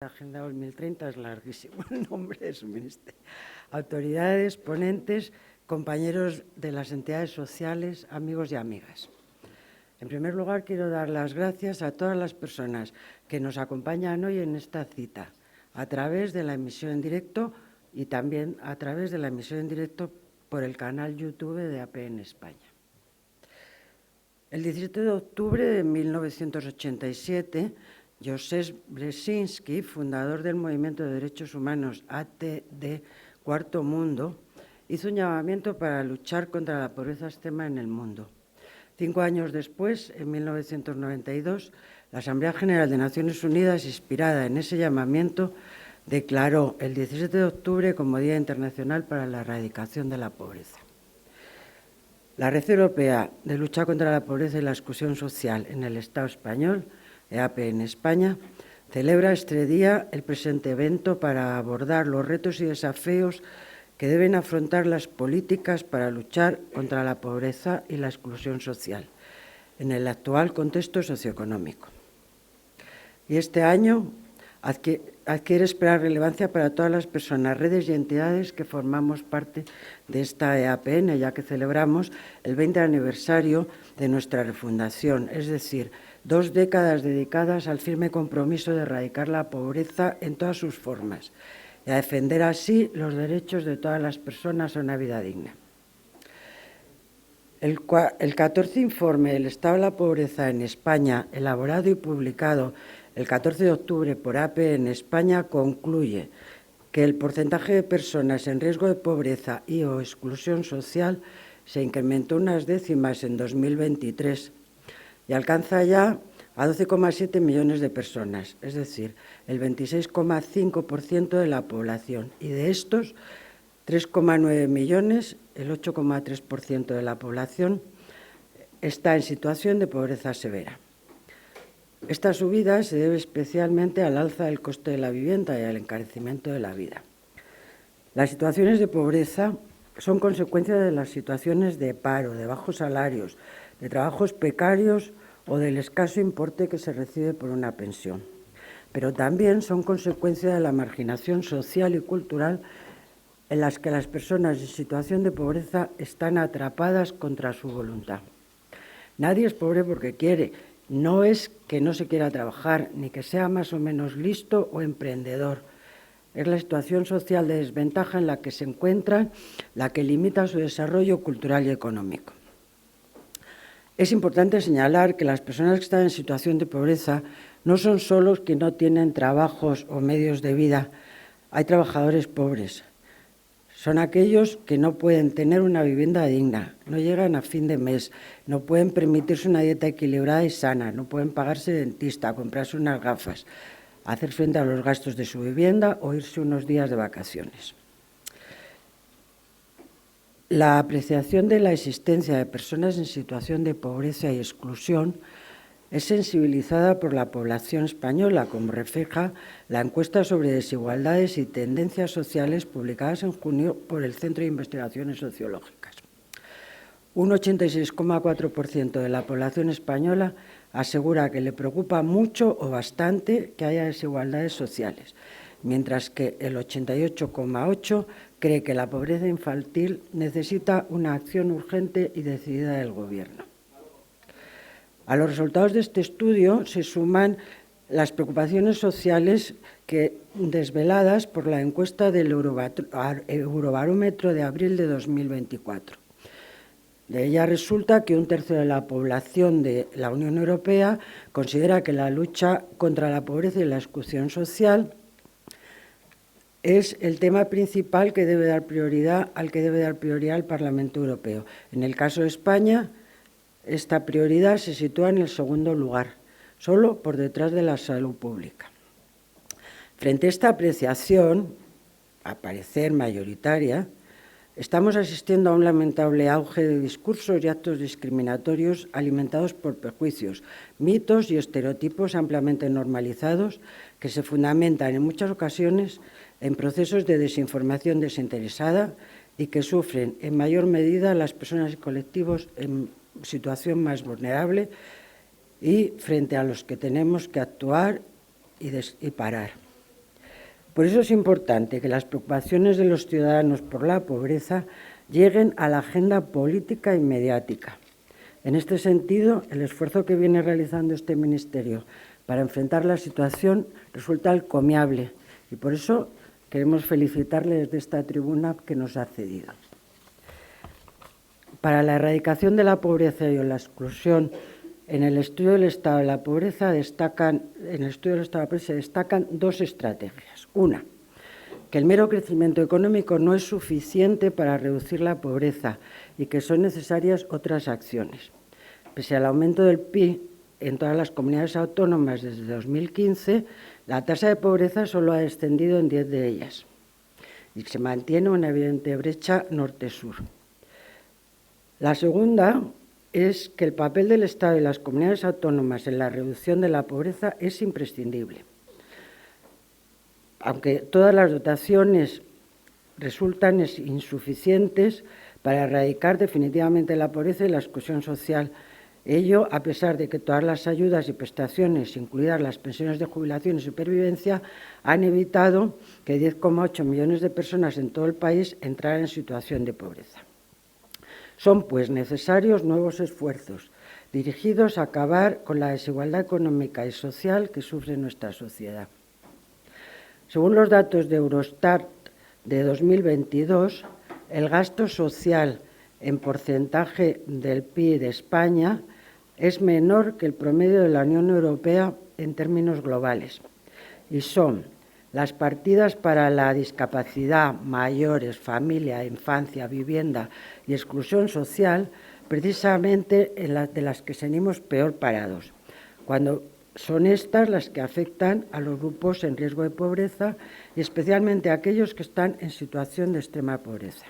La Agenda 2030 es larguísimo el nombre de su ministerio. Autoridades, ponentes, compañeros de las entidades sociales, amigos y amigas. En primer lugar, quiero dar las gracias a todas las personas que nos acompañan hoy en esta cita, a través de la emisión en directo y también a través de la emisión en directo por el canal YouTube de APN España. El 17 de octubre de 1987, Joseph Brzezinski, fundador del Movimiento de Derechos Humanos ATD Cuarto Mundo, hizo un llamamiento para luchar contra la pobreza extrema en el mundo. 5 años después, en 1992, la Asamblea General de Naciones Unidas, inspirada en ese llamamiento, declaró el 17 de octubre como Día Internacional para la Erradicación de la Pobreza. La Red Europea de Lucha contra la Pobreza y la Exclusión Social en el Estado español, EAP en España, celebra este día el presente evento para abordar los retos y desafíos que deben afrontar las políticas para luchar contra la pobreza y la exclusión social en el actual contexto socioeconómico. Y este año adquiere especial relevancia para todas las personas, redes y entidades que formamos parte de esta EAPN, ya que celebramos el 20 aniversario de nuestra refundación, es decir, 2 décadas dedicadas al firme compromiso de erradicar la pobreza en todas sus formas y a defender así los derechos de todas las personas a una vida digna. El 14 informe del estado de la pobreza en España, elaborado y publicado el 14 de octubre por AP en España, concluye que el porcentaje de personas en riesgo de pobreza y o exclusión social se incrementó unas décimas en 2023 y alcanza ya a 12,7 millones de personas, es decir, el 26,5% de la población, y de estos 3,9 millones, el 8,3% de la población, está en situación de pobreza severa. Esta subida se debe especialmente al alza del coste de la vivienda y al encarecimiento de la vida. Las situaciones de pobreza son consecuencia de las situaciones de paro, de bajos salarios, de trabajos precarios o del escaso importe que se recibe por una pensión. Pero también son consecuencia de la marginación social y cultural en las que las personas en situación de pobreza están atrapadas contra su voluntad. Nadie es pobre porque quiere, no es que no se quiera trabajar, ni que sea más o menos listo o emprendedor. Es la situación social de desventaja en la que se encuentran la que limita su desarrollo cultural y económico. Es importante señalar que las personas que están en situación de pobreza no son solo los que no tienen trabajos o medios de vida. Hay trabajadores pobres. Son aquellos que no pueden tener una vivienda digna, no llegan a fin de mes, no pueden permitirse una dieta equilibrada y sana, no pueden pagarse dentista, comprarse unas gafas, hacer frente a los gastos de su vivienda o irse unos días de vacaciones. La apreciación de la existencia de personas en situación de pobreza y exclusión es sensibilizada por la población española, como refleja la encuesta sobre desigualdades y tendencias sociales publicadas en junio por el Centro de Investigaciones Sociológicas. Un 86,4% de la población española asegura que le preocupa mucho o bastante que haya desigualdades sociales, mientras que el 88,8% cree que la pobreza infantil necesita una acción urgente y decidida del Gobierno. A los resultados de este estudio se suman las preocupaciones sociales desveladas por la encuesta del Eurobarómetro de abril de 2024. De ella resulta que 1/3 de la población de la Unión Europea considera que la lucha contra la pobreza y la exclusión social es el tema principal al que debe dar prioridad el Parlamento Europeo. En el caso de España, esta prioridad se sitúa en el segundo lugar, solo por detrás de la salud pública. Frente a esta apreciación, a parecer mayoritaria, estamos asistiendo a un lamentable auge de discursos y actos discriminatorios alimentados por prejuicios, mitos y estereotipos ampliamente normalizados que se fundamentan en muchas ocasiones en procesos de desinformación desinteresada y que sufren en mayor medida las personas y colectivos en situación más vulnerable y frente a los que tenemos que actuar y parar. Por eso es importante que las preocupaciones de los ciudadanos por la pobreza lleguen a la agenda política y mediática. En este sentido, el esfuerzo que viene realizando este Ministerio para enfrentar la situación resulta encomiable y por eso queremos felicitarle desde esta tribuna que nos ha cedido. Para la erradicación de la pobreza y la exclusión, en el estudio del estado de la pobreza se destacan dos estrategias. Una, que el mero crecimiento económico no es suficiente para reducir la pobreza y que son necesarias otras acciones. Pese al aumento del PIB en todas las comunidades autónomas desde 2015, la tasa de pobreza solo ha descendido en 10 de ellas y se mantiene una evidente brecha norte-sur. La segunda es que el papel del Estado y las comunidades autónomas en la reducción de la pobreza es imprescindible. Aunque todas las dotaciones resultan insuficientes para erradicar definitivamente la pobreza y la exclusión social, ello a pesar de que todas las ayudas y prestaciones, incluidas las pensiones de jubilación y supervivencia, han evitado que 10,8 millones de personas en todo el país entraran en situación de pobreza. Son, pues, necesarios nuevos esfuerzos dirigidos a acabar con la desigualdad económica y social que sufre nuestra sociedad. Según los datos de Eurostat de 2022, el gasto social en porcentaje del PIB de España es menor que el promedio de la Unión Europea en términos globales y son las partidas para la discapacidad, mayores, familia, infancia, vivienda y exclusión social, precisamente de las que seguimos peor parados, cuando son estas las que afectan a los grupos en riesgo de pobreza y especialmente a aquellos que están en situación de extrema pobreza.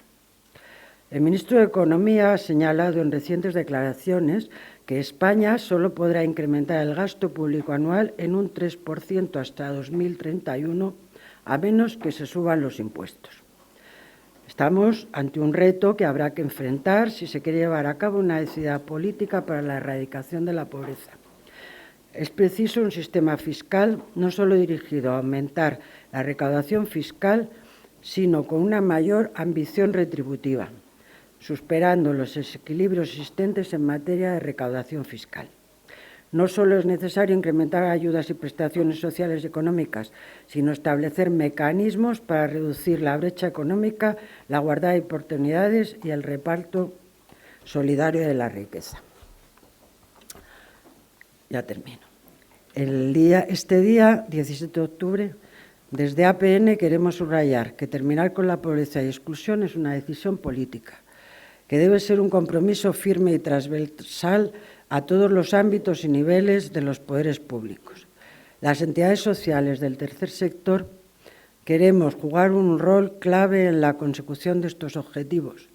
El ministro de Economía ha señalado en recientes declaraciones que España solo podrá incrementar el gasto público anual en un 3% hasta 2031, a menos que se suban los impuestos. Estamos ante un reto que habrá que enfrentar si se quiere llevar a cabo una decidida política para la erradicación de la pobreza. Es preciso un sistema fiscal no solo dirigido a aumentar la recaudación fiscal, sino con una mayor ambición retributiva, superando los desequilibrios existentes en materia de recaudación fiscal. No solo es necesario incrementar ayudas y prestaciones sociales y económicas, sino establecer mecanismos para reducir la brecha económica, la igualdad de oportunidades y el reparto solidario de la riqueza. Ya termino. Este día, 17 de octubre, desde APN queremos subrayar que terminar con la pobreza y exclusión es una decisión política, que debe ser un compromiso firme y transversal a todos los ámbitos y niveles de los poderes públicos. Las entidades sociales del tercer sector queremos jugar un rol clave en la consecución de estos objetivos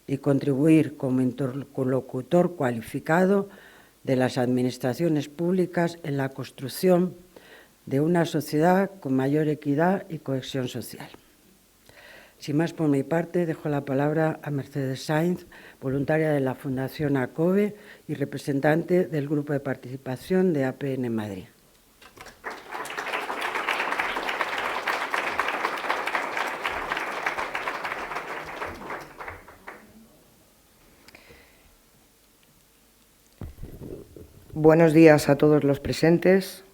y contribuir como interlocutor cualificado de las administraciones públicas en la construcción de una sociedad con mayor equidad y cohesión social. Sin más por mi parte, dejo la palabra a Mercedes Sainz, voluntaria de la Fundación ACOBE y representante del Grupo de Participación de APN Madrid. Buenos días a todos los presentes.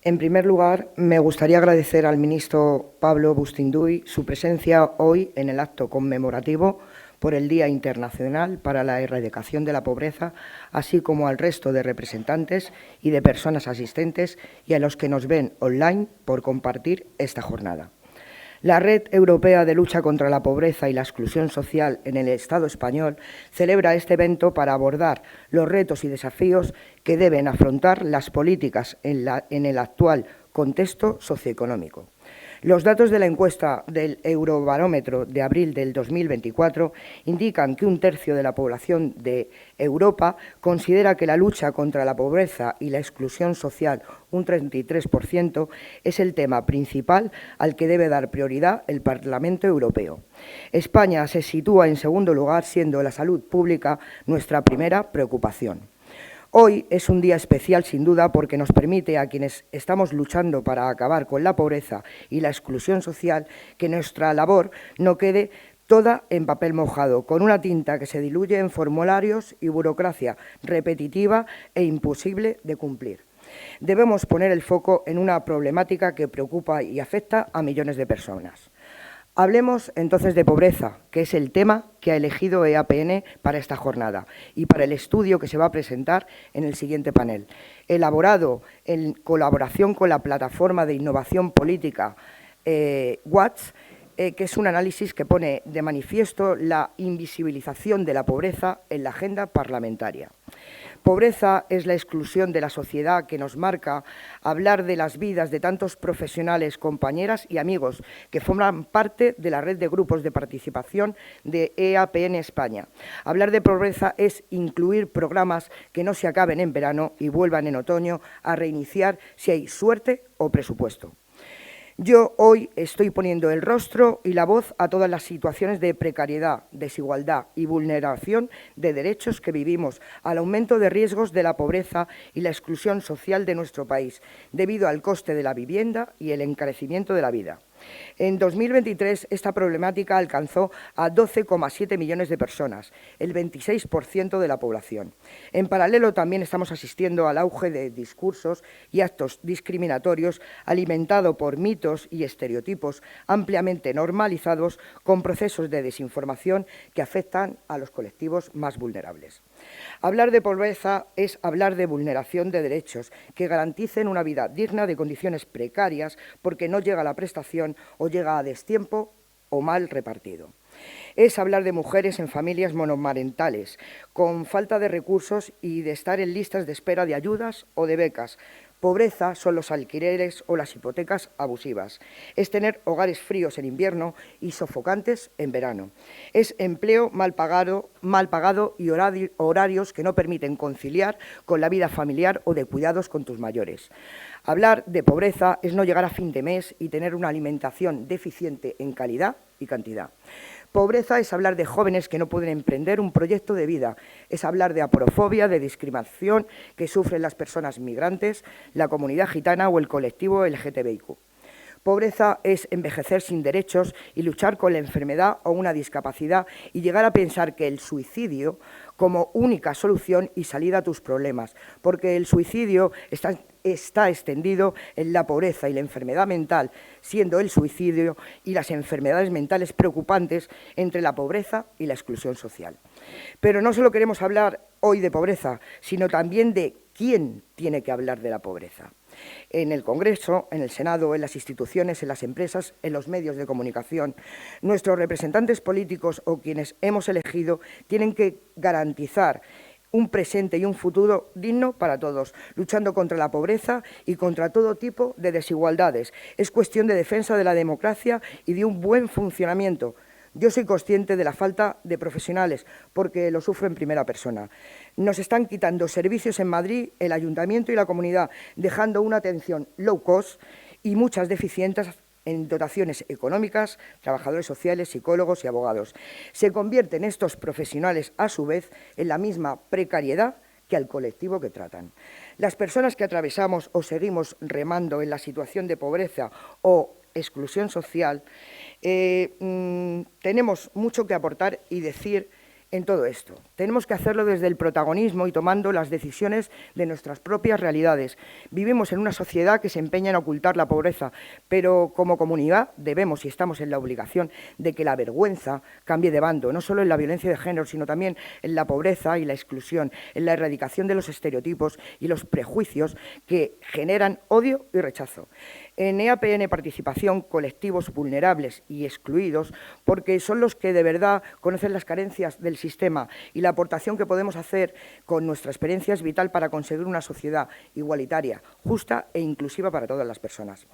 En primer lugar, me gustaría agradecer al ministro Pablo Bustinduy su presencia hoy en el acto conmemorativo por el Día Internacional para la Erradicación de la Pobreza, así como al resto de representantes y de personas asistentes y a los que nos ven online por compartir esta jornada. La Red Europea de Lucha contra la Pobreza y la Exclusión Social en el Estado español celebra este evento para abordar los retos y desafíos que deben afrontar las políticas en el actual contexto socioeconómico. Los datos de la encuesta del Eurobarómetro de abril del 2024 indican que un tercio de la población de Europa considera que la lucha contra la pobreza y la exclusión social, un 33%, es el tema principal al que debe dar prioridad el Parlamento Europeo. España se sitúa en segundo lugar, siendo la salud pública nuestra primera preocupación. Hoy es un día especial, sin duda, porque nos permite a quienes estamos luchando para acabar con la pobreza y la exclusión social que nuestra labor no quede toda en papel mojado, con una tinta que se diluye en formularios y burocracia repetitiva e imposible de cumplir. Debemos poner el foco en una problemática que preocupa y afecta a millones de personas. Hablemos entonces de pobreza, que es el tema que ha elegido EAPN para esta jornada y para el estudio que se va a presentar en el siguiente panel. Elaborado en colaboración con la Plataforma de Innovación Política WATS, que es un análisis que pone de manifiesto la invisibilización de la pobreza en la agenda parlamentaria. Pobreza es la exclusión de la sociedad que nos marca hablar de las vidas de tantos profesionales, compañeras y amigos que forman parte de la red de grupos de participación de EAPN España. Hablar de pobreza es incluir programas que no se acaben en verano y vuelvan en otoño a reiniciar si hay suerte o presupuesto. Yo hoy estoy poniendo el rostro y la voz a todas las situaciones de precariedad, desigualdad y vulneración de derechos que vivimos, al aumento de riesgos de la pobreza y la exclusión social de nuestro país, debido al coste de la vivienda y el encarecimiento de la vida. En 2023, esta problemática alcanzó a 12,7 millones de personas, el 26% de la población. En paralelo, también estamos asistiendo al auge de discursos y actos discriminatorios alimentado por mitos y estereotipos ampliamente normalizados con procesos de desinformación que afectan a los colectivos más vulnerables. Hablar de pobreza es hablar de vulneración de derechos que garanticen una vida digna de condiciones precarias porque no llega la prestación o llega a destiempo o mal repartido. Es hablar de mujeres en familias monomarentales, con falta de recursos y de estar en listas de espera de ayudas o de becas. Pobreza son los alquileres o las hipotecas abusivas. Es tener hogares fríos en invierno y sofocantes en verano. Es empleo mal pagado y horarios que no permiten conciliar con la vida familiar o de cuidados con tus mayores. Hablar de pobreza es no llegar a fin de mes y tener una alimentación deficiente en calidad y cantidad. Pobreza es hablar de jóvenes que no pueden emprender un proyecto de vida. Es hablar de aporofobia, de discriminación que sufren las personas migrantes, la comunidad gitana o el colectivo LGTBIQ. Pobreza es envejecer sin derechos y luchar con la enfermedad o una discapacidad y llegar a pensar que el suicidio como única solución y salida a tus problemas, porque el suicidio está extendido en la pobreza y la enfermedad mental, siendo el suicidio y las enfermedades mentales preocupantes entre la pobreza y la exclusión social. Pero no solo queremos hablar hoy de pobreza, sino también de quién tiene que hablar de la pobreza. En el Congreso, en el Senado, en las instituciones, en las empresas, en los medios de comunicación, nuestros representantes políticos o quienes hemos elegido tienen que garantizar un presente y un futuro digno para todos, luchando contra la pobreza y contra todo tipo de desigualdades. Es cuestión de defensa de la democracia y de un buen funcionamiento. Yo soy consciente de la falta de profesionales, porque lo sufro en primera persona. Nos están quitando servicios en Madrid, el Ayuntamiento y la Comunidad, dejando una atención low cost y muchas deficientes en dotaciones económicas, trabajadores sociales, psicólogos y abogados. Se convierten estos profesionales, a su vez, en la misma precariedad que al colectivo que tratan. Las personas que atravesamos o seguimos remando en la situación de pobreza o exclusión social, tenemos mucho que aportar y decir en todo esto. Tenemos que hacerlo desde el protagonismo y tomando las decisiones de nuestras propias realidades. Vivimos en una sociedad que se empeña en ocultar la pobreza, pero como comunidad debemos y estamos en la obligación de que la vergüenza cambie de bando, no solo en la violencia de género, sino también en la pobreza y la exclusión, en la erradicación de los estereotipos y los prejuicios que generan odio y rechazo. En EAPN Participación, colectivos vulnerables y excluidos, porque son los que de verdad conocen las carencias del sistema y la aportación que podemos hacer con nuestra experiencia es vital para conseguir una sociedad igualitaria, justa e inclusiva para todas las personas.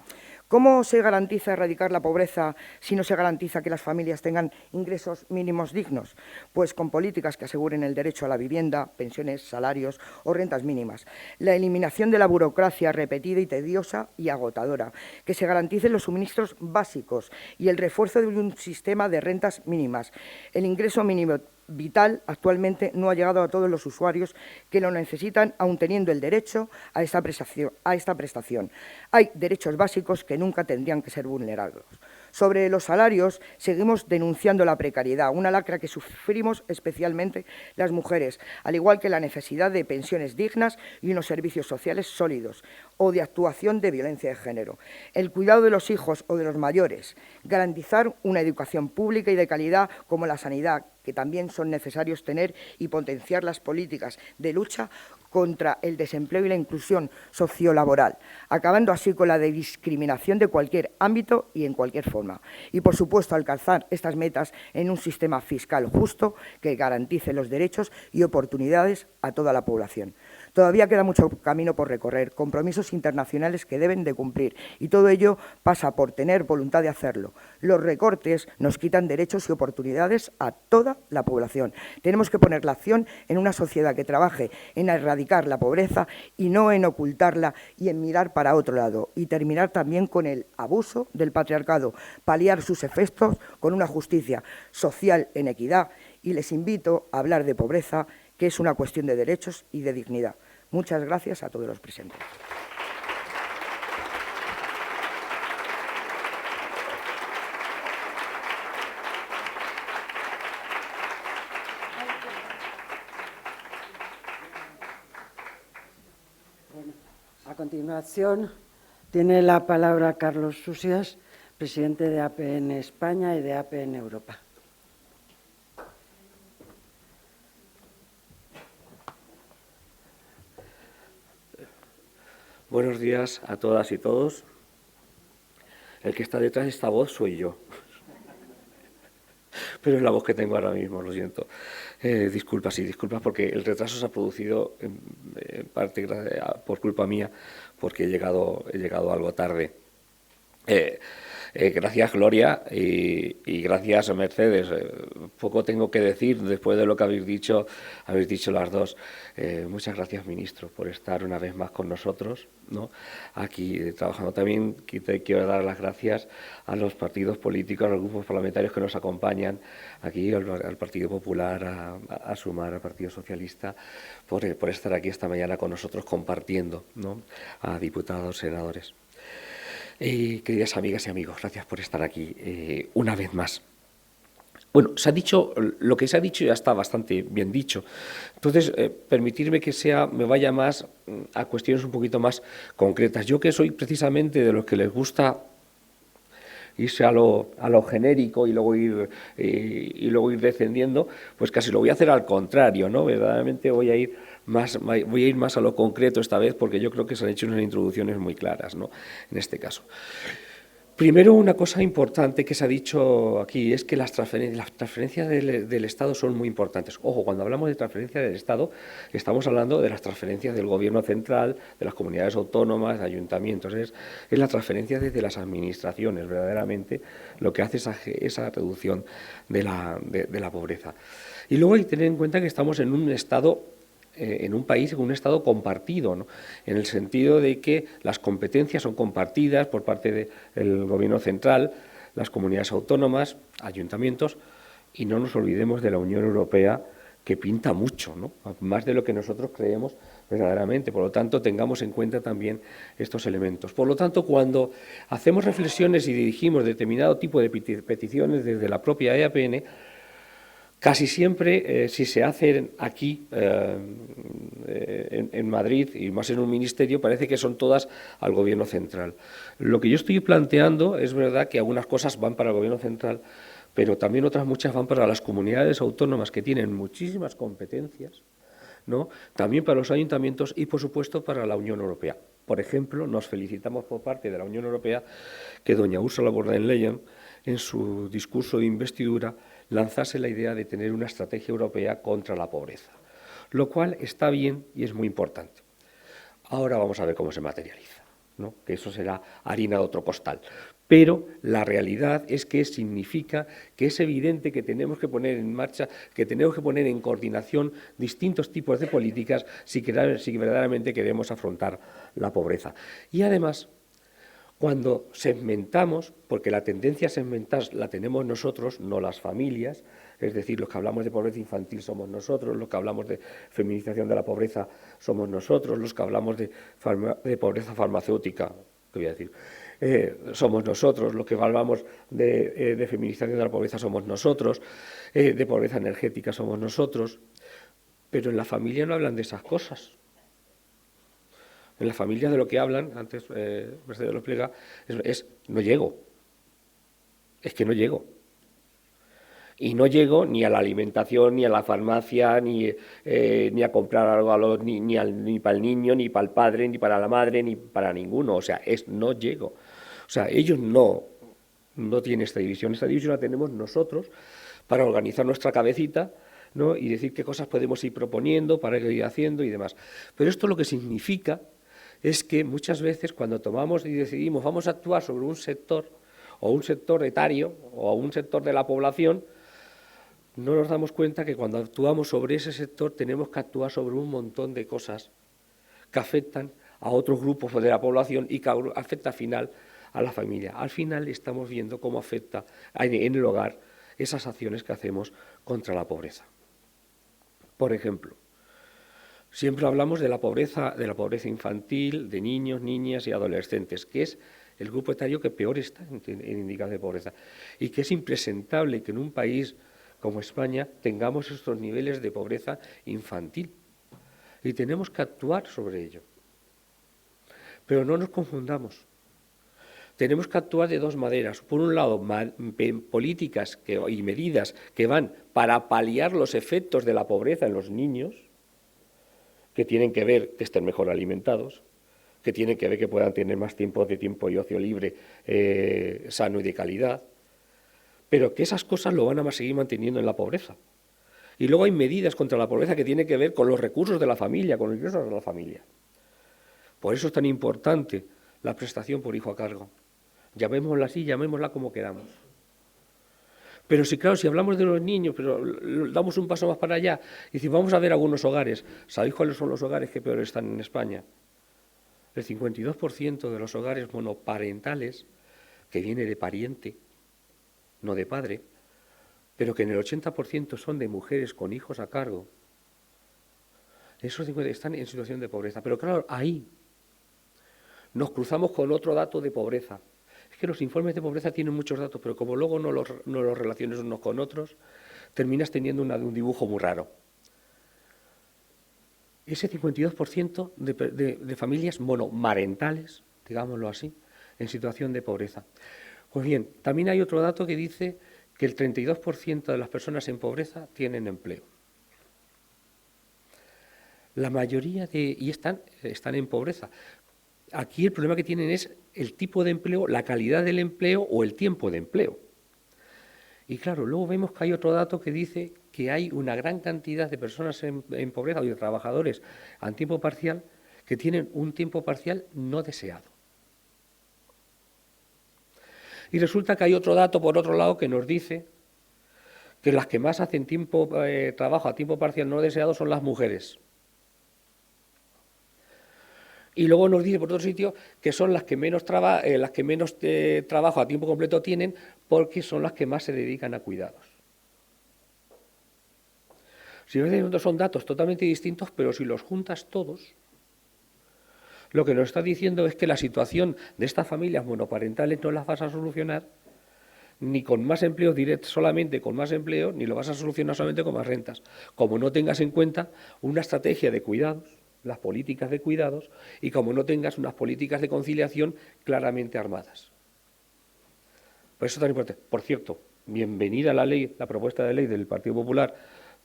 ¿Cómo se garantiza erradicar la pobreza si no se garantiza que las familias tengan ingresos mínimos dignos? Pues con políticas que aseguren el derecho a la vivienda, pensiones, salarios o rentas mínimas. La eliminación de la burocracia repetida y tediosa y agotadora. Que se garanticen los suministros básicos y el refuerzo de un sistema de rentas mínimas. El ingreso mínimo vital actualmente no ha llegado a todos los usuarios que lo necesitan, aun teniendo el derecho a esta prestación. Hay derechos básicos que nunca tendrían que ser vulnerados. Sobre los salarios, seguimos denunciando la precariedad, una lacra que sufrimos especialmente las mujeres, al igual que la necesidad de pensiones dignas y unos servicios sociales sólidos, o de actuación de violencia de género. El cuidado de los hijos o de los mayores, garantizar una educación pública y de calidad como la sanidad, que también son necesarios tener, y potenciar las políticas de lucha contra el desempleo y la inclusión sociolaboral, acabando así con la discriminación de cualquier ámbito y en cualquier forma. Y, por supuesto, alcanzar estas metas en un sistema fiscal justo que garantice los derechos y oportunidades a toda la población. Todavía queda mucho camino por recorrer, compromisos internacionales que deben de cumplir, y todo ello pasa por tener voluntad de hacerlo. Los recortes nos quitan derechos y oportunidades a toda la población. Tenemos que poner la acción en una sociedad que trabaje en erradicar la pobreza y no en ocultarla y en mirar para otro lado, y terminar también con el abuso del patriarcado, paliar sus efectos con una justicia social en equidad. Y les invito a hablar de pobreza, que es una cuestión de derechos y de dignidad. Muchas gracias a todos los presentes. A continuación, tiene la palabra Carlos Susias, presidente de APN España y de APN Europa. Buenos días a todas y todos. El que está detrás de esta voz soy yo. Pero es la voz que tengo ahora mismo, lo siento. Disculpas porque el retraso se ha producido en parte por culpa mía, porque he llegado algo tarde. Gracias, Gloria, y gracias, Mercedes. Poco tengo que decir después de lo que habéis dicho las dos. Muchas gracias, ministro, por estar una vez más con nosotros, ¿no? Aquí trabajando. También te quiero dar las gracias a los partidos políticos, a los grupos parlamentarios que nos acompañan aquí, al Partido Popular, a Sumar, al Partido Socialista, por estar aquí esta mañana con nosotros compartiendo, ¿no? A diputados, senadores. Queridas amigas y amigos, gracias por estar aquí una vez más. Bueno, lo que se ha dicho ya está bastante bien dicho. Entonces, permitirme que me vaya más a cuestiones un poquito más concretas. Yo, que soy precisamente de los que les gusta irse a lo genérico y luego ir descendiendo, pues casi lo voy a hacer al contrario, ¿no? Verdaderamente voy a ir más a lo concreto esta vez, porque yo creo que se han hecho unas introducciones muy claras, ¿no? En este caso. Primero, una cosa importante que se ha dicho aquí es que las transferencias del Estado son muy importantes. Ojo, cuando hablamos de transferencias del Estado, estamos hablando de las transferencias del Gobierno central, de las comunidades autónomas, de ayuntamientos. Es la transferencia desde las administraciones, verdaderamente, lo que hace esa reducción de la pobreza. Y luego hay que tener en cuenta que estamos en un Estado, en un país con un Estado compartido, ¿no? En el sentido de que las competencias son compartidas por parte del Gobierno central, las comunidades autónomas, ayuntamientos, y no nos olvidemos de la Unión Europea, que pinta mucho, ¿no? Más de lo que nosotros creemos verdaderamente. Por lo tanto, tengamos en cuenta también estos elementos. Por lo tanto, cuando hacemos reflexiones y dirigimos determinado tipo de peticiones desde la propia EAPN, casi siempre, si se hacen aquí, en Madrid, y más en un ministerio, parece que son todas al Gobierno central. Lo que yo estoy planteando es verdad que algunas cosas van para el Gobierno central, pero también otras muchas van para las comunidades autónomas, que tienen muchísimas competencias, ¿no? También para los ayuntamientos y, por supuesto, para la Unión Europea. Por ejemplo, nos felicitamos por parte de la Unión Europea que doña Ursula von der Leyen, en su discurso de investidura, lanzase la idea de tener una estrategia europea contra la pobreza, lo cual está bien y es muy importante. Ahora vamos a ver cómo se materializa, ¿no? Que eso será harina de otro costal. Pero la realidad es que significa que es evidente que tenemos que poner en marcha, que tenemos que poner en coordinación distintos tipos de políticas si verdaderamente queremos afrontar la pobreza. Y además, cuando segmentamos, porque la tendencia a segmentar la tenemos nosotros, no las familias, Es decir, los que hablamos de pobreza infantil somos nosotros, los que hablamos de feminización de la pobreza somos nosotros, los que hablamos de pobreza farmacéutica, ¿qué voy a decir? Somos nosotros, los que hablamos de feminización de la pobreza somos nosotros, de pobreza energética somos nosotros, pero en la familia no hablan de esas cosas. En la familia de lo que hablan, antes Mercedes lo explica, es no llego, es que no llego. Y no llego ni a la alimentación, ni a la farmacia, ni a comprar algo ni para el niño, ni para el padre, ni para la madre, ni para ninguno. O sea, no llego. O sea, ellos no tienen esta división. Esta división la tenemos nosotros para organizar nuestra cabecita, ¿no? Y decir qué cosas podemos ir proponiendo, para ir haciendo y demás. Pero esto lo que significa es que muchas veces cuando tomamos y decidimos vamos a actuar sobre un sector, o un sector etario, o un sector de la población, no nos damos cuenta que cuando actuamos sobre ese sector tenemos que actuar sobre un montón de cosas que afectan a otros grupos de la población y que afecta al final a la familia. Al final estamos viendo cómo afecta en el hogar esas acciones que hacemos contra la pobreza. Por ejemplo, siempre hablamos de la pobreza infantil, de niños, niñas y adolescentes, que es el grupo etario que peor está en indicadores de pobreza, y que es impresentable que en un país como España tengamos estos niveles de pobreza infantil, y tenemos que actuar sobre ello. Pero no nos confundamos. Tenemos que actuar de dos maneras. Por un lado, políticas y medidas que van para paliar los efectos de la pobreza en los niños, que tienen que ver que estén mejor alimentados, que tienen que ver que puedan tener más tiempo y ocio libre sano y de calidad, pero que esas cosas lo van a seguir manteniendo en la pobreza. Y luego hay medidas contra la pobreza que tienen que ver con los recursos de la familia, con los ingresos de la familia. Por eso es tan importante la prestación por hijo a cargo. Llamémosla así, llamémosla como queramos. Pero si hablamos de los niños, pero damos un paso más para allá y decimos, vamos a ver algunos hogares. ¿Sabéis cuáles son los hogares que peor están en España? El 52% de los hogares monoparentales, que viene de pariente, no de padre, pero que en el 80% son de mujeres con hijos a cargo, esos 50 están en situación de pobreza. Pero claro, ahí nos cruzamos con otro dato de pobreza. Es que los informes de pobreza tienen muchos datos, pero como luego no los relaciones unos con otros, terminas teniendo un dibujo muy raro. Ese 52% de familias monomarentales, digámoslo así, en situación de pobreza. Pues bien, también hay otro dato que dice que el 32% de las personas en pobreza tienen empleo. La mayoría están en pobreza. Aquí el problema que tienen es el tipo de empleo, la calidad del empleo o el tiempo de empleo. Y claro, luego vemos que hay otro dato que dice que hay una gran cantidad de personas en pobreza o de trabajadores a tiempo parcial que tienen un tiempo parcial no deseado. Y resulta que hay otro dato, por otro lado, que nos dice que las que más hacen trabajo a tiempo parcial no deseado son las mujeres. Y luego nos dice por otro sitio que son las que menos trabajo a tiempo completo tienen porque son las que más se dedican a cuidados. Si ves, son datos totalmente distintos, pero si los juntas todos, lo que nos está diciendo es que la situación de estas familias monoparentales no las vas a solucionar ni con más empleo solamente con más empleo, ni lo vas a solucionar solamente con más rentas, como no tengas en cuenta una estrategia de cuidados, las políticas de cuidados, y como no tengas unas políticas de conciliación claramente armadas. Por eso es tan importante. Por cierto, bienvenida la propuesta de ley del Partido Popular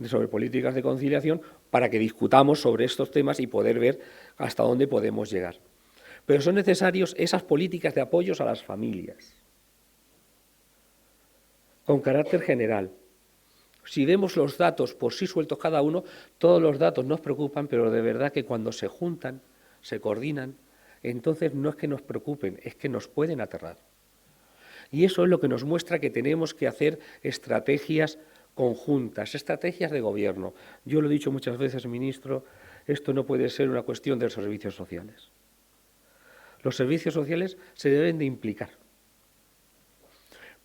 sobre políticas de conciliación para que discutamos sobre estos temas y poder ver hasta dónde podemos llegar. Pero son necesarios esas políticas de apoyos a las familias, con carácter general. Si vemos los datos por sí sueltos cada uno, todos los datos nos preocupan, pero de verdad que cuando se juntan, se coordinan, entonces no es que nos preocupen, es que nos pueden aterrar. Y eso es lo que nos muestra que tenemos que hacer estrategias conjuntas, estrategias de gobierno. Yo lo he dicho muchas veces, ministro, esto no puede ser una cuestión de los servicios sociales. Los servicios sociales se deben de implicar,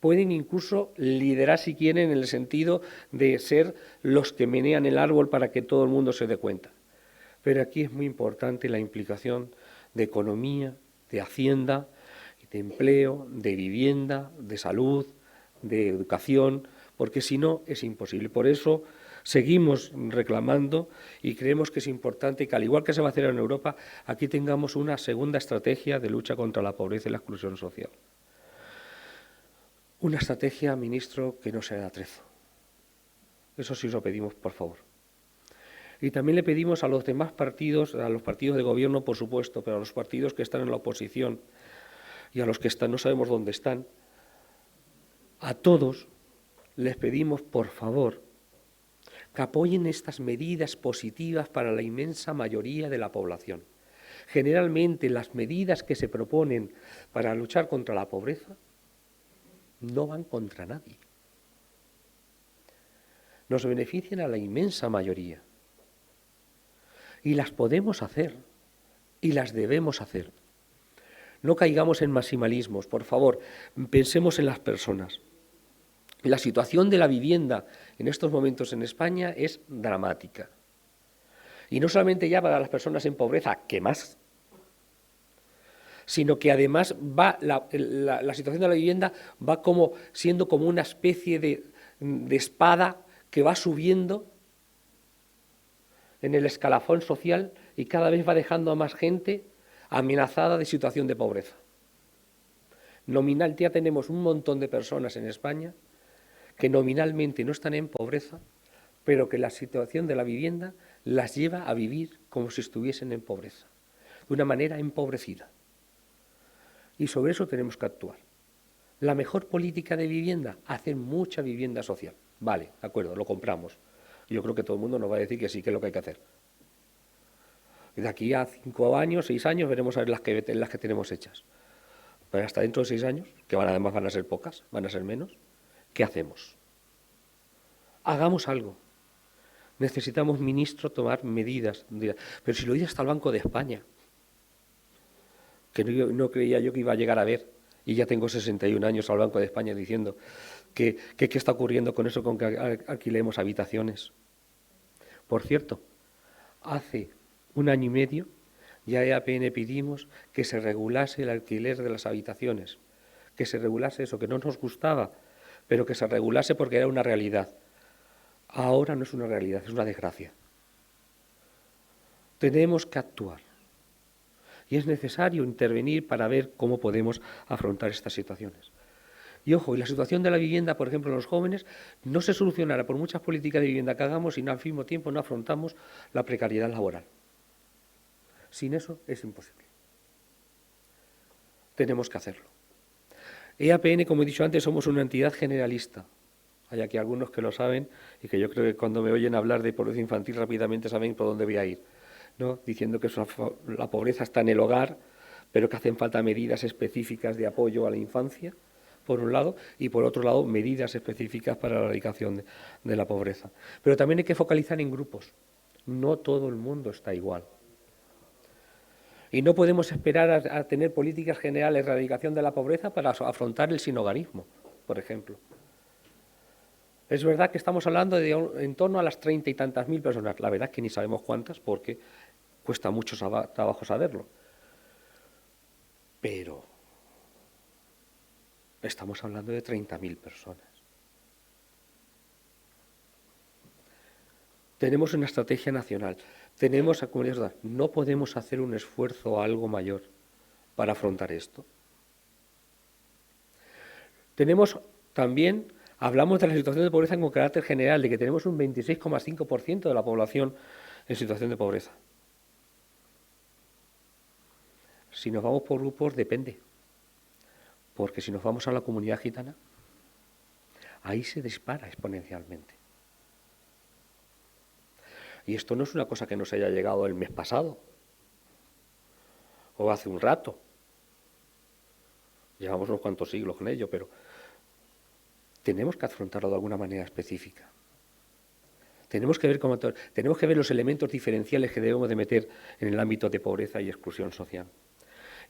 pueden incluso liderar si quieren en el sentido de ser los que menean el árbol para que todo el mundo se dé cuenta. Pero aquí es muy importante la implicación de economía, de hacienda, de empleo, de vivienda, de salud, de educación, porque si no es imposible. Por eso seguimos reclamando y creemos que es importante que, al igual que se va a hacer en Europa, aquí tengamos una segunda estrategia de lucha contra la pobreza y la exclusión social. Una estrategia, ministro, que no sea de atrezo. Eso sí lo pedimos, por favor. Y también le pedimos a los demás partidos, a los partidos de gobierno, por supuesto, pero a los partidos que están en la oposición y a los que no sabemos dónde están, a todos les pedimos, por favor, que apoyen estas medidas positivas para la inmensa mayoría de la población. Generalmente las medidas que se proponen para luchar contra la pobreza no van contra nadie. Nos benefician a la inmensa mayoría. Y las podemos hacer, y las debemos hacer. No caigamos en maximalismos, por favor, pensemos en las personas. La situación de la vivienda en estos momentos en España es dramática. Y no solamente ya para las personas en pobreza, que más, sino que además va la situación de la vivienda va como siendo como una especie de espada que va subiendo en el escalafón social y cada vez va dejando a más gente amenazada de situación de pobreza. Nominal, ya tenemos un montón de personas en España que nominalmente no están en pobreza, pero que la situación de la vivienda las lleva a vivir como si estuviesen en pobreza, de una manera empobrecida. Y sobre eso tenemos que actuar. La mejor política de vivienda, hacer mucha vivienda social. Vale, de acuerdo, lo compramos. Yo creo que todo el mundo nos va a decir que sí, que es lo que hay que hacer. Y de aquí a 5 años, 6 años, veremos a ver las que tenemos hechas. Pero hasta dentro de 6 años, que además van a ser pocas, van a ser menos, ¿qué hacemos? Hagamos algo. Necesitamos, ministro, tomar medidas. Pero si lo dice hasta el Banco de España, que no creía yo que iba a llegar a ver, y ya tengo 61 años al Banco de España diciendo que qué está ocurriendo con eso, con que alquilemos habitaciones. Por cierto, hace 1 año y medio ya a EAPN pedimos que se regulase el alquiler de las habitaciones, que se regulase eso, que no nos gustaba, pero que se regulase porque era una realidad. Ahora no es una realidad, es una desgracia. Tenemos que actuar. Y es necesario intervenir para ver cómo podemos afrontar estas situaciones. Y ojo, y la situación de la vivienda, por ejemplo, en los jóvenes, no se solucionará por muchas políticas de vivienda que hagamos y al mismo tiempo no afrontamos la precariedad laboral. Sin eso es imposible. Tenemos que hacerlo. EAPN, como he dicho antes, somos una entidad generalista. Hay aquí algunos que lo saben y que yo creo que cuando me oyen hablar de pobreza infantil rápidamente saben por dónde voy a ir, ¿no? Diciendo que la pobreza está en el hogar, pero que hacen falta medidas específicas de apoyo a la infancia, por un lado, y por otro lado, medidas específicas para la erradicación de la pobreza. Pero también hay que focalizar en grupos. No todo el mundo está igual. Y no podemos esperar a tener políticas generales de erradicación de la pobreza para afrontar el sinhogarismo, por ejemplo. Es verdad que estamos hablando de en torno a las 30 y tantas mil personas. La verdad es que ni sabemos cuántas porque cuesta mucho trabajo saberlo. Pero estamos hablando de 30.000 personas. Tenemos una estrategia nacional. Tenemos a comunidades. No podemos hacer un esfuerzo o algo mayor para afrontar esto. Tenemos también... Hablamos de la situación de pobreza con carácter general, de que tenemos un 26,5% de la población en situación de pobreza. Si nos vamos por grupos, depende. Porque si nos vamos a la comunidad gitana, ahí se dispara exponencialmente. Y esto no es una cosa que nos haya llegado el mes pasado o hace un rato. Llevamos unos cuantos siglos con ello, pero tenemos que afrontarlo de alguna manera específica. Tenemos que ver los elementos diferenciales que debemos de meter en el ámbito de pobreza y exclusión social.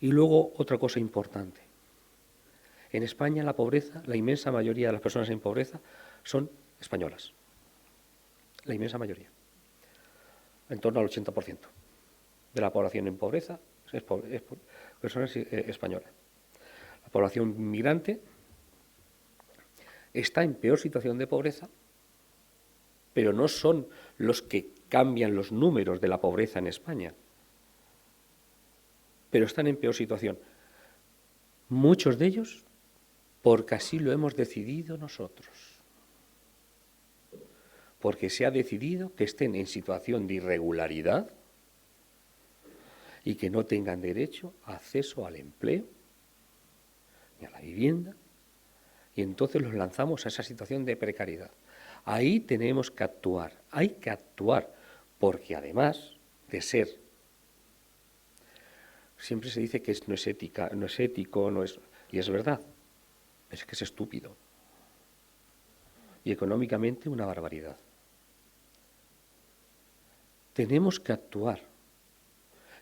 Y luego otra cosa importante. En España la pobreza, la inmensa mayoría de las personas en pobreza son españolas. La inmensa mayoría. En torno al 80% de la población en pobreza es personas españolas. La población inmigrante está en peor situación de pobreza, pero no son los que cambian los números de la pobreza en España, pero están en peor situación. Muchos de ellos porque así lo hemos decidido nosotros, porque se ha decidido que estén en situación de irregularidad y que no tengan derecho a acceso al empleo ni a la vivienda, y entonces los lanzamos a esa situación de precariedad. Ahí tenemos que actuar, hay que actuar, porque además de ser, siempre se dice que no es ética, no es ético, no es, y es verdad, es que es estúpido y económicamente una barbaridad. Tenemos que actuar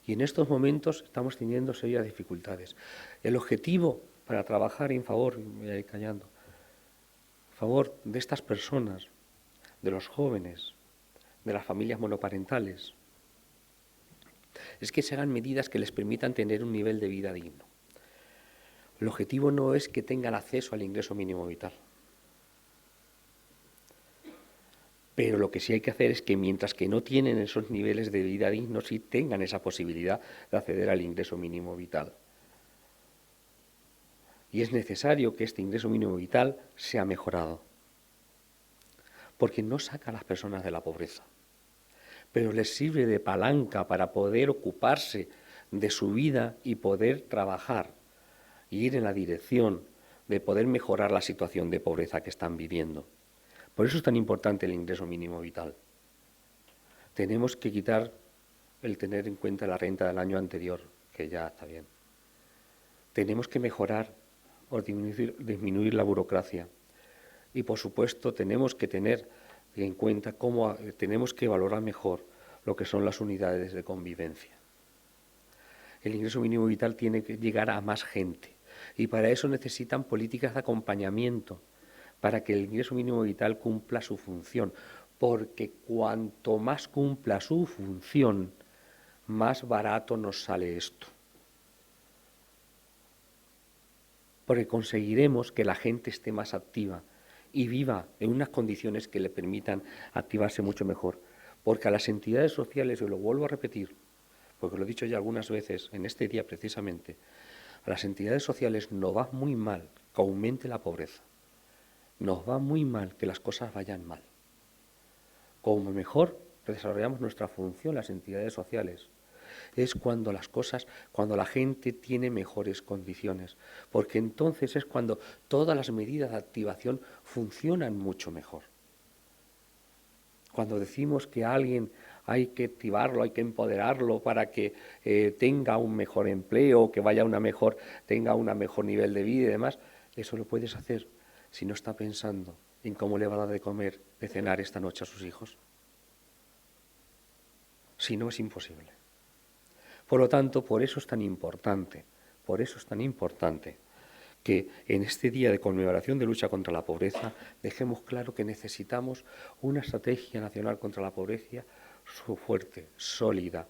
y en estos momentos estamos teniendo serias dificultades. El objetivo para trabajar en favor, me voy a ir callando, en favor de estas personas, de los jóvenes, de las familias monoparentales, es que se hagan medidas que les permitan tener un nivel de vida digno. El objetivo no es que tengan acceso al ingreso mínimo vital. Pero lo que sí hay que hacer es que mientras que no tienen esos niveles de vida dignos, sí tengan esa posibilidad de acceder al ingreso mínimo vital. Y es necesario que este ingreso mínimo vital sea mejorado, porque no saca a las personas de la pobreza, pero les sirve de palanca para poder ocuparse de su vida y poder trabajar y ir en la dirección de poder mejorar la situación de pobreza que están viviendo. Por eso es tan importante el ingreso mínimo vital. Tenemos que quitar el tener en cuenta la renta del año anterior, que ya está bien. Tenemos que mejorar o disminuir la burocracia. Y por supuesto tenemos que tener en cuenta cómo tenemos que valorar mejor lo que son las unidades de convivencia. El ingreso mínimo vital tiene que llegar a más gente y para eso necesitan políticas de acompañamiento para que el ingreso mínimo vital cumpla su función, porque cuanto más cumpla su función, más barato nos sale esto. Porque conseguiremos que la gente esté más activa y viva en unas condiciones que le permitan activarse mucho mejor. Porque a las entidades sociales, y lo vuelvo a repetir, porque lo he dicho ya algunas veces en este día precisamente, a las entidades sociales nos va muy mal que aumente la pobreza. Nos va muy mal que las cosas vayan mal. Como mejor desarrollamos nuestra función las entidades sociales, es cuando las cosas, cuando la gente tiene mejores condiciones, porque entonces es cuando todas las medidas de activación funcionan mucho mejor. Cuando decimos que a alguien hay que activarlo, hay que empoderarlo para que tenga un mejor empleo, que vaya tenga un mejor nivel de vida y demás, eso lo puedes hacer si no está pensando en cómo le va a dar de comer, de cenar esta noche a sus hijos. Si no, es imposible. Por lo tanto, por eso es tan importante que en este día de conmemoración de lucha contra la pobreza dejemos claro que necesitamos una estrategia nacional contra la pobreza fuerte, sólida,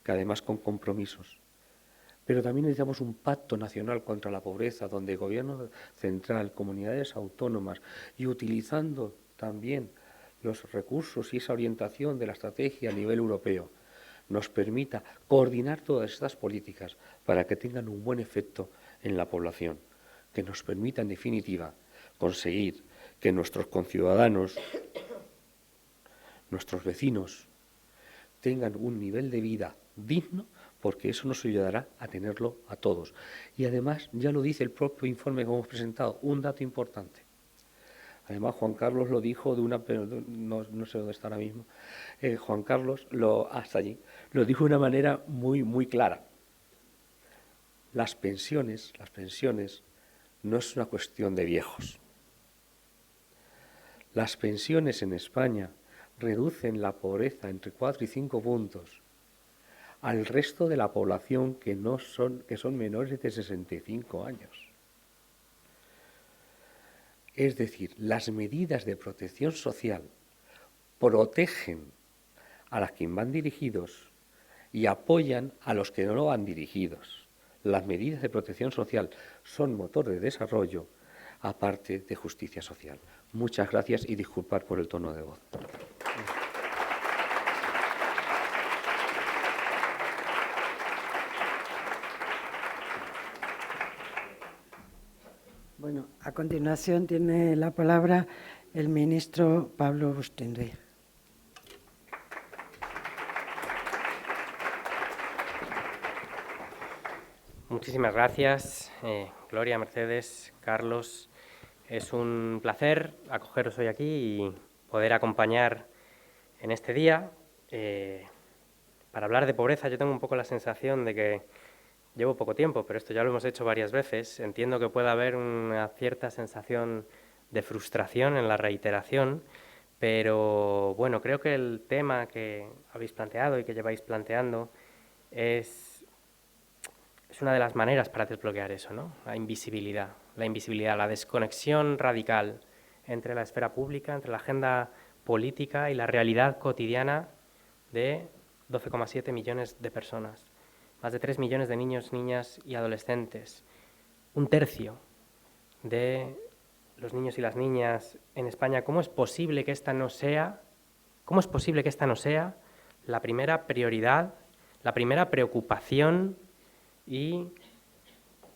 que además con compromisos. Pero también necesitamos un pacto nacional contra la pobreza, donde el gobierno central, comunidades autónomas y utilizando también los recursos y esa orientación de la estrategia a nivel europeo, nos permita coordinar todas estas políticas para que tengan un buen efecto en la población, que nos permita en definitiva conseguir que nuestros conciudadanos, nuestros vecinos, tengan un nivel de vida digno, porque eso nos ayudará a tenerlo a todos. Y además, ya lo dice el propio informe que hemos presentado, un dato importante. Además, Juan Carlos lo dijo no sé dónde está ahora mismo, Juan Carlos, hasta allí, lo dijo de una manera muy, muy clara. Las pensiones no es una cuestión de viejos. Las pensiones en España reducen la pobreza entre 4 y 5 puntos al resto de la población que son menores de 65 años. Es decir, las medidas de protección social protegen a los que van dirigidos y apoyan a los que no van dirigidos. Las medidas de protección social son motor de desarrollo, aparte de justicia social. Muchas gracias y disculpad por el tono de voz. Bueno, a continuación tiene la palabra el ministro Pablo Bustinduy. Muchísimas gracias, Gloria, Mercedes, Carlos. Es un placer acogeros hoy aquí y poder acompañar en este día. Para hablar de pobreza, yo tengo un poco la sensación de que llevo poco tiempo, pero esto ya lo hemos hecho varias veces. Entiendo que puede haber una cierta sensación de frustración en la reiteración, pero bueno, creo que el tema que habéis planteado y que lleváis planteando es una de las maneras para desbloquear eso, ¿no? La invisibilidad, la desconexión radical entre la esfera pública, entre la agenda política y la realidad cotidiana de 12,7 millones de personas, más de 3 millones de niños, niñas y adolescentes, un tercio de los niños y las niñas en España. ¿Cómo es posible que esta no sea la primera prioridad, la primera preocupación y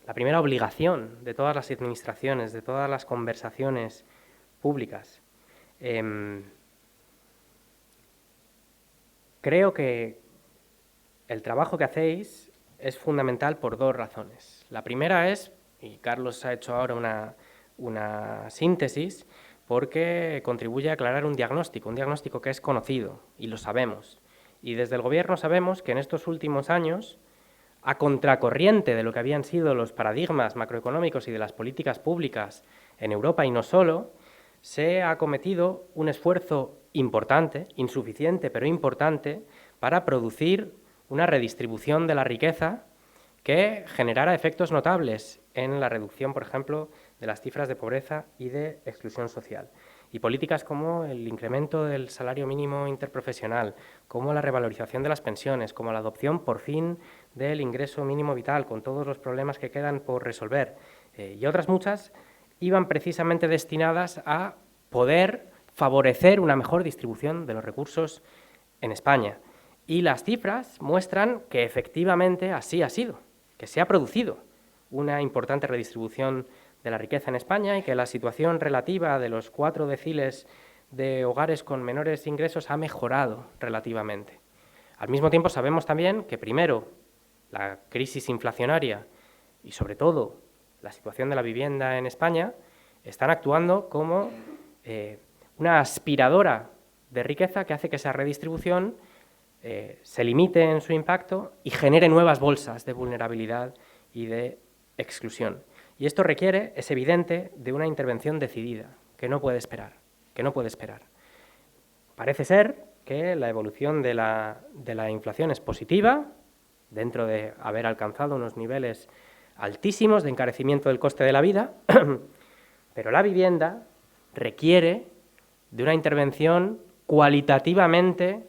la primera obligación de todas las administraciones, de todas las conversaciones públicas? Creo que el trabajo que hacéis es fundamental por dos razones. La primera es, y Carlos ha hecho ahora una síntesis, porque contribuye a aclarar un diagnóstico que es conocido y lo sabemos. Y desde el Gobierno sabemos que en estos últimos años, a contracorriente de lo que habían sido los paradigmas macroeconómicos y de las políticas públicas en Europa y no solo, se ha cometido un esfuerzo importante, insuficiente pero importante, para producir una redistribución de la riqueza que generara efectos notables en la reducción, por ejemplo, de las cifras de pobreza y de exclusión social. Y políticas como el incremento del salario mínimo interprofesional, como la revalorización de las pensiones, como la adopción, por fin, del ingreso mínimo vital, con todos los problemas que quedan por resolver, y otras muchas, iban precisamente destinadas a poder favorecer una mejor distribución de los recursos en España. Y las cifras muestran que efectivamente así ha sido, que se ha producido una importante redistribución de la riqueza en España y que la situación relativa de los 4 deciles de hogares con menores ingresos ha mejorado relativamente. Al mismo tiempo sabemos también que, primero, la crisis inflacionaria y, sobre todo, la situación de la vivienda en España están actuando como una aspiradora de riqueza que hace que esa redistribución se limite en su impacto y genere nuevas bolsas de vulnerabilidad y de exclusión. Y esto requiere, es evidente, de una intervención decidida, que no puede esperar. Parece ser que la evolución de la inflación es positiva, dentro de haber alcanzado unos niveles altísimos de encarecimiento del coste de la vida, pero la vivienda requiere de una intervención cualitativamente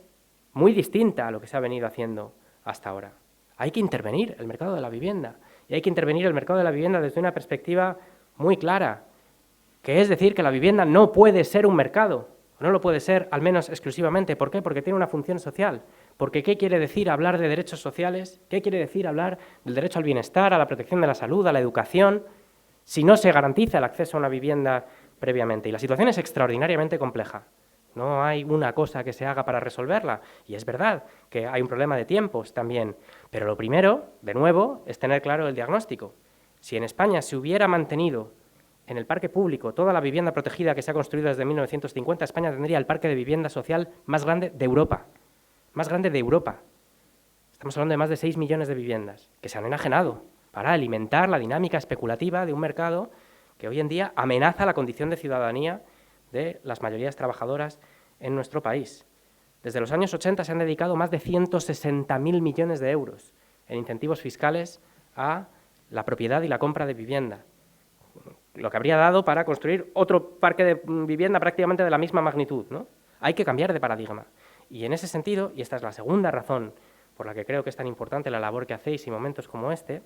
muy distinta a lo que se ha venido haciendo hasta ahora. Hay que intervenir el mercado de la vivienda, y hay que intervenir el mercado de la vivienda desde una perspectiva muy clara, que es decir, que la vivienda no puede ser un mercado, no lo puede ser, al menos exclusivamente. ¿Por qué? Porque tiene una función social. Porque ¿qué quiere decir hablar de derechos sociales? ¿Qué quiere decir hablar del derecho al bienestar, a la protección de la salud, a la educación, si no se garantiza el acceso a una vivienda previamente? Y la situación es extraordinariamente compleja. No hay una cosa que se haga para resolverla. Y es verdad que hay un problema de tiempos también. Pero lo primero, de nuevo, es tener claro el diagnóstico. Si en España se hubiera mantenido en el parque público toda la vivienda protegida que se ha construido desde 1950, España tendría el parque de vivienda social más grande de Europa. Más grande de Europa. Estamos hablando de más de 6 millones de viviendas que se han enajenado para alimentar la dinámica especulativa de un mercado que hoy en día amenaza la condición de ciudadanía de las mayorías trabajadoras en nuestro país. Desde los años 80 se han dedicado más de 160.000 millones de euros en incentivos fiscales a la propiedad y la compra de vivienda. lo que habría dado para construir otro parque de vivienda prácticamente de la misma magnitud, ¿no? Hay que cambiar de paradigma. Y en ese sentido, y esta es la segunda razón por la que creo que es tan importante la labor que hacéis y momentos como este,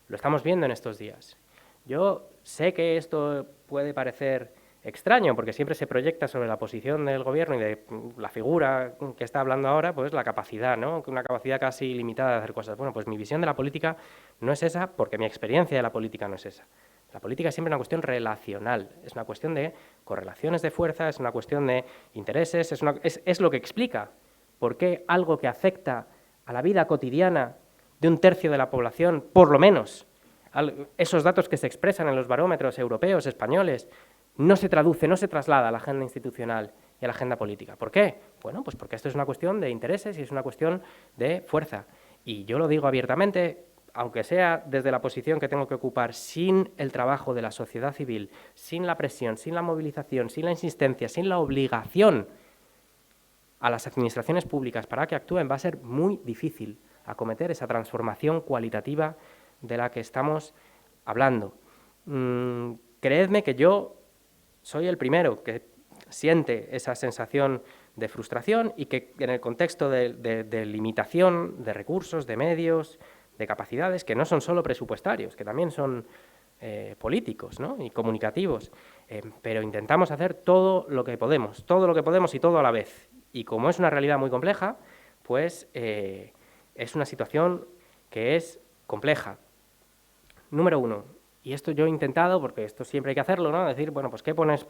lo estamos viendo en estos días. Yo sé que esto puede parecer extraño, porque siempre se proyecta sobre la posición del Gobierno y de la figura que está hablando ahora, pues la capacidad, ¿no? Una capacidad casi ilimitada de hacer cosas. Bueno, pues mi visión de la política no es esa, porque mi experiencia de la política no es esa. La política es siempre una cuestión relacional, es una cuestión de correlaciones de fuerza, es una cuestión de intereses, es lo que explica por qué algo que afecta a la vida cotidiana de un tercio de la población, por lo menos, esos datos que se expresan en los barómetros europeos, españoles, no se traduce, no se traslada a la agenda institucional y a la agenda política. ¿Por qué? Bueno, pues porque esto es una cuestión de intereses y es una cuestión de fuerza. Y yo lo digo abiertamente, aunque sea desde la posición que tengo que ocupar, sin el trabajo de la sociedad civil, sin la presión, sin la movilización, sin la insistencia, sin la obligación a las administraciones públicas para que actúen, va a ser muy difícil acometer esa transformación cualitativa de la que estamos hablando. Creedme que yo soy el primero que siente esa sensación de frustración y que en el contexto de limitación de recursos, de medios, de capacidades, que no son solo presupuestarios, que también son políticos, ¿no? Y comunicativos, pero intentamos hacer todo lo que podemos y todo a la vez. Y como es una realidad muy compleja, pues es una situación que es compleja. Número uno, y esto yo he intentado, porque esto siempre hay que hacerlo, ¿no? Decir, bueno, pues ¿qué pones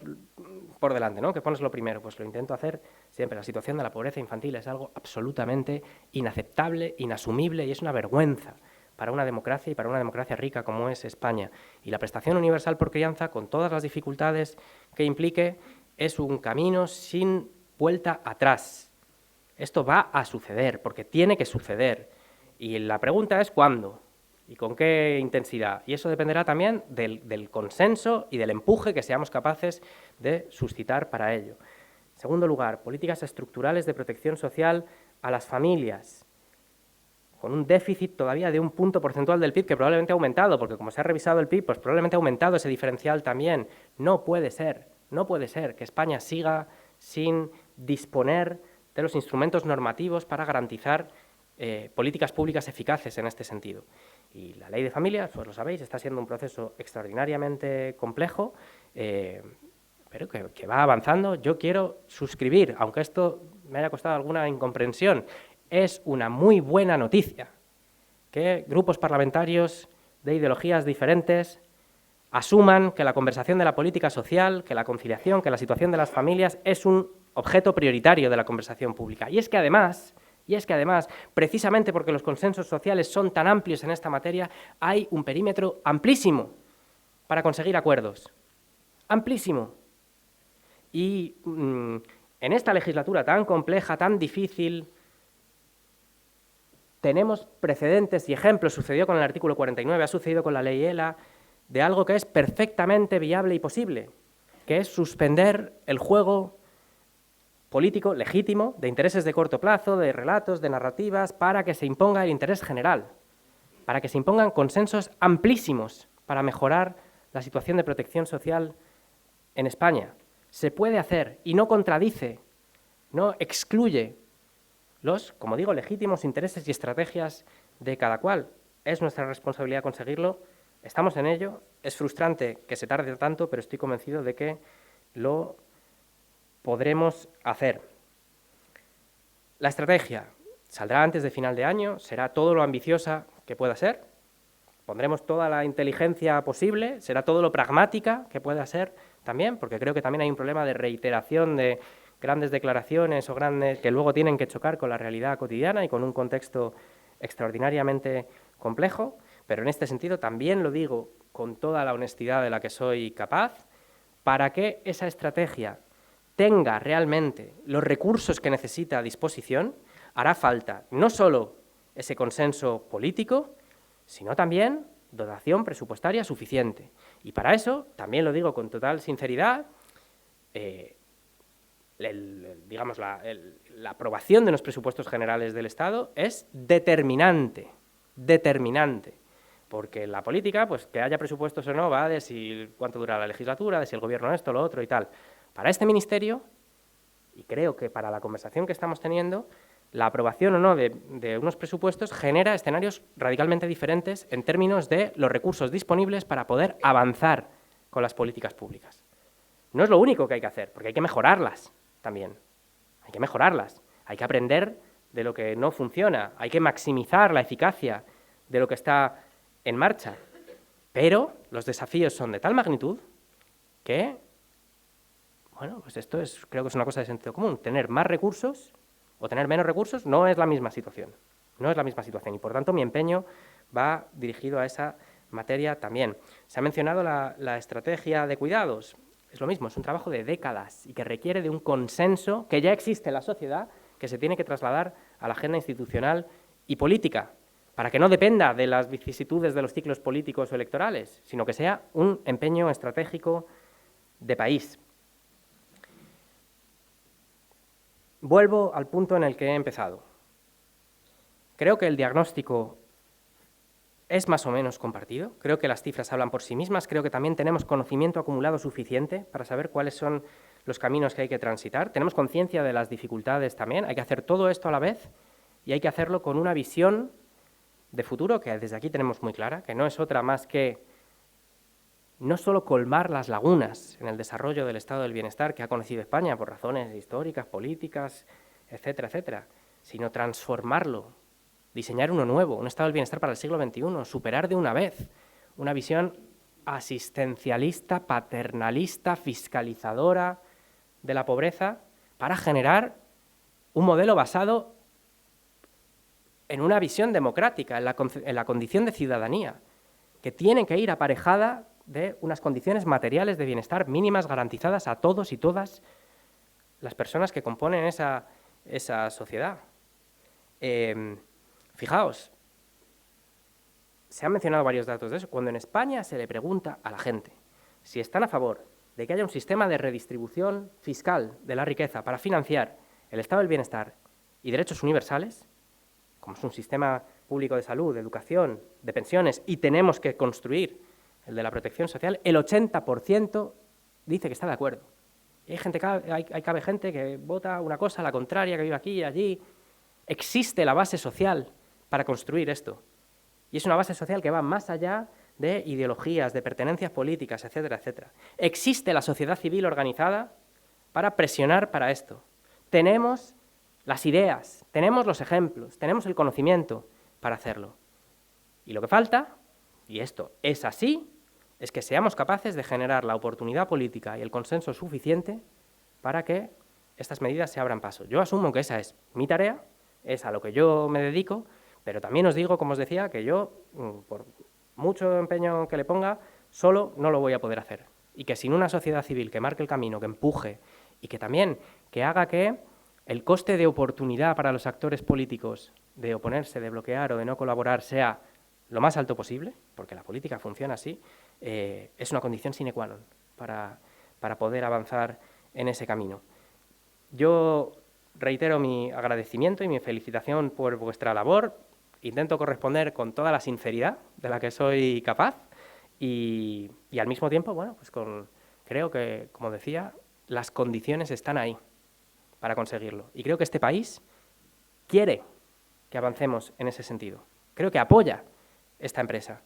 por delante, ¿no? ¿Qué pones lo primero? Pues lo intento hacer siempre. La situación de la pobreza infantil es algo absolutamente inaceptable, inasumible y es una vergüenza para una democracia y para una democracia rica como es España. Y la prestación universal por crianza, con todas las dificultades que implique, es un camino sin vuelta atrás. Esto va a suceder, porque tiene que suceder. Y la pregunta es ¿cuándo? ¿Y con qué intensidad? Y eso dependerá también del consenso y del empuje que seamos capaces de suscitar para ello. En segundo lugar, políticas estructurales de protección social a las familias, con un déficit todavía de un punto porcentual del PIB que probablemente ha aumentado, porque como se ha revisado el PIB, pues probablemente ha aumentado ese diferencial también. No puede ser que España siga sin disponer de los instrumentos normativos para garantizar políticas públicas eficaces en este sentido. Y la ley de familia, pues lo sabéis, está siendo un proceso extraordinariamente complejo, pero que va avanzando. Yo quiero suscribir, aunque esto me haya costado alguna incomprensión, es una muy buena noticia que grupos parlamentarios de ideologías diferentes asuman que la conversación de la política social, que la conciliación, que la situación de las familias es un objeto prioritario de la conversación pública. Y es que además, precisamente porque los consensos sociales son tan amplios en esta materia, hay un perímetro amplísimo para conseguir acuerdos. Amplísimo. Y en esta legislatura tan compleja, tan difícil, tenemos precedentes y ejemplos. Sucedió con el artículo 49, ha sucedido con la ley ELA, de algo que es perfectamente viable y posible, que es suspender el juego político legítimo de intereses de corto plazo, de relatos, de narrativas, para que se imponga el interés general, para que se impongan consensos amplísimos para mejorar la situación de protección social en España. Se puede hacer y no contradice, no excluye los, como digo, legítimos intereses y estrategias de cada cual. Es nuestra responsabilidad conseguirlo, estamos en ello, es frustrante que se tarde tanto, pero estoy convencido de que lo podremos hacer. La estrategia saldrá antes de final de año, será todo lo ambiciosa que pueda ser, pondremos toda la inteligencia posible, será todo lo pragmática que pueda ser también, porque creo que también hay un problema de reiteración de grandes declaraciones o grandes que luego tienen que chocar con la realidad cotidiana y con un contexto extraordinariamente complejo, pero en este sentido también lo digo con toda la honestidad de la que soy capaz, para que esa estrategia tenga realmente los recursos que necesita a disposición, hará falta no solo ese consenso político, sino también dotación presupuestaria suficiente. Y para eso, también lo digo con total sinceridad, la aprobación de los presupuestos generales del Estado es determinante, porque la política, pues que haya presupuestos o no, va de si cuánto dura la legislatura, de si el gobierno esto, lo otro y tal. Para este ministerio, y creo que para la conversación que estamos teniendo, la aprobación o no de unos presupuestos genera escenarios radicalmente diferentes en términos de los recursos disponibles para poder avanzar con las políticas públicas. No es lo único que hay que hacer, porque hay que mejorarlas también. Hay que mejorarlas, hay que aprender de lo que no funciona, hay que maximizar la eficacia de lo que está en marcha. Pero los desafíos son de tal magnitud que, bueno, pues esto creo que es una cosa de sentido común. Tener más recursos o tener menos recursos no es la misma situación. No es la misma situación y, por tanto, mi empeño va dirigido a esa materia también. Se ha mencionado la estrategia de cuidados. Es lo mismo, es un trabajo de décadas y que requiere de un consenso que ya existe en la sociedad, que se tiene que trasladar a la agenda institucional y política, para que no dependa de las vicisitudes de los ciclos políticos o electorales, sino que sea un empeño estratégico de país. Vuelvo al punto en el que he empezado. Creo que el diagnóstico es más o menos compartido, creo que las cifras hablan por sí mismas, creo que también tenemos conocimiento acumulado suficiente para saber cuáles son los caminos que hay que transitar, tenemos conciencia de las dificultades también, hay que hacer todo esto a la vez y hay que hacerlo con una visión de futuro que desde aquí tenemos muy clara, que no es otra más que no solo colmar las lagunas en el desarrollo del estado del bienestar que ha conocido España por razones históricas, políticas, etcétera, etcétera, sino transformarlo, diseñar uno nuevo, un estado del bienestar para el siglo XXI, superar de una vez una visión asistencialista, paternalista, fiscalizadora de la pobreza para generar un modelo basado en una visión democrática, en la condición de ciudadanía, que tiene que ir aparejada de unas condiciones materiales de bienestar mínimas garantizadas a todos y todas las personas que componen esa sociedad. Fijaos, se han mencionado varios datos de eso. Cuando en España se le pregunta a la gente si están a favor de que haya un sistema de redistribución fiscal de la riqueza para financiar el estado del bienestar y derechos universales, como es un sistema público de salud, de educación, de pensiones, y tenemos que construir el de la protección social, el 80% dice que está de acuerdo. Y cabe gente que vota una cosa, la contraria, que vive aquí y allí. Existe la base social para construir esto. Y es una base social que va más allá de ideologías, de pertenencias políticas, etcétera, etcétera. Existe la sociedad civil organizada para presionar para esto. Tenemos las ideas, tenemos los ejemplos, tenemos el conocimiento para hacerlo. Y lo que falta, y esto es así, es que seamos capaces de generar la oportunidad política y el consenso suficiente para que estas medidas se abran paso. Yo asumo que esa es mi tarea, es a lo que yo me dedico, pero también os digo, como os decía, que yo, por mucho empeño que le ponga, solo no lo voy a poder hacer. Y que sin una sociedad civil que marque el camino, que empuje y que también que haga que el coste de oportunidad para los actores políticos de oponerse, de bloquear o de no colaborar sea lo más alto posible, porque la política funciona así, es una condición sine qua non para poder avanzar en ese camino. Yo reitero mi agradecimiento y mi felicitación por vuestra labor. Intento corresponder con toda la sinceridad de la que soy capaz y al mismo tiempo, bueno, pues creo que, como decía, las condiciones están ahí para conseguirlo. Y creo que este país quiere que avancemos en ese sentido. Creo que apoya esta empresa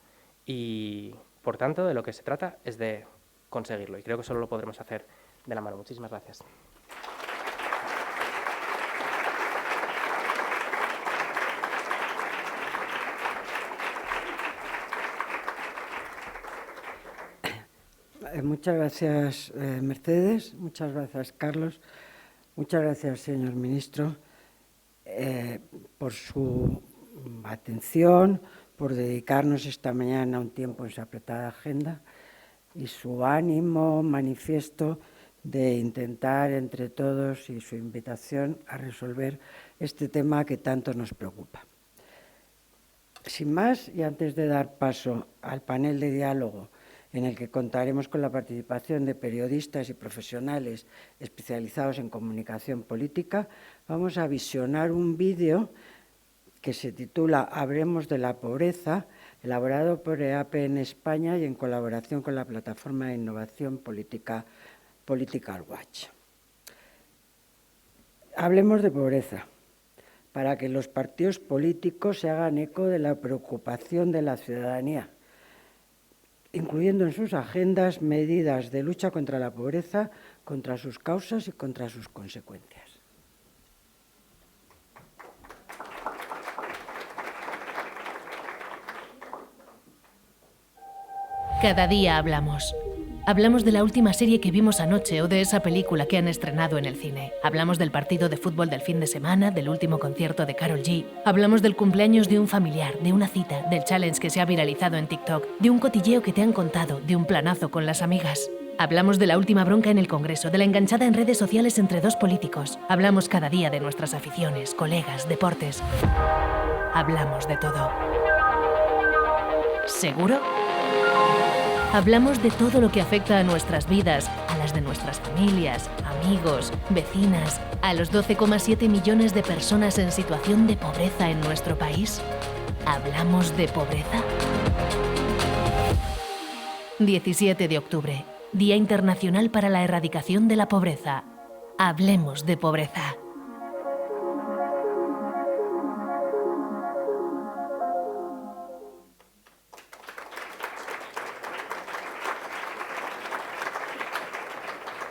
y, por tanto, de lo que se trata es de conseguirlo. Y creo que solo lo podremos hacer de la mano. Muchísimas gracias. Muchas gracias, Mercedes. Muchas gracias, Carlos. Muchas gracias, señor ministro, por su atención, por dedicarnos esta mañana un tiempo en su apretada agenda y su ánimo manifiesto de intentar entre todos y su invitación a resolver este tema que tanto nos preocupa. Sin más, y antes de dar paso al panel de diálogo en el que contaremos con la participación de periodistas y profesionales especializados en comunicación política, vamos a visionar un vídeo que se titula Hablemos de la pobreza, elaborado por EAPE en España y en colaboración con la plataforma de innovación política Political Watch. Hablemos de pobreza, para que los partidos políticos se hagan eco de la preocupación de la ciudadanía, incluyendo en sus agendas medidas de lucha contra la pobreza, contra sus causas y contra sus consecuencias. Cada día hablamos. Hablamos de la última serie que vimos anoche o de esa película que han estrenado en el cine. Hablamos del partido de fútbol del fin de semana, del último concierto de Karol G. Hablamos del cumpleaños de un familiar, de una cita, del challenge que se ha viralizado en TikTok, de un cotilleo que te han contado, de un planazo con las amigas. Hablamos de la última bronca en el Congreso, de la enganchada en redes sociales entre dos políticos. Hablamos cada día de nuestras aficiones, colegas, deportes. Hablamos de todo. ¿Seguro? Hablamos de todo lo que afecta a nuestras vidas, a las de nuestras familias, amigos, vecinas, a los 12,7 millones de personas en situación de pobreza en nuestro país. ¿Hablamos de pobreza? 17 de octubre, Día Internacional para la Erradicación de la Pobreza. Hablemos de pobreza.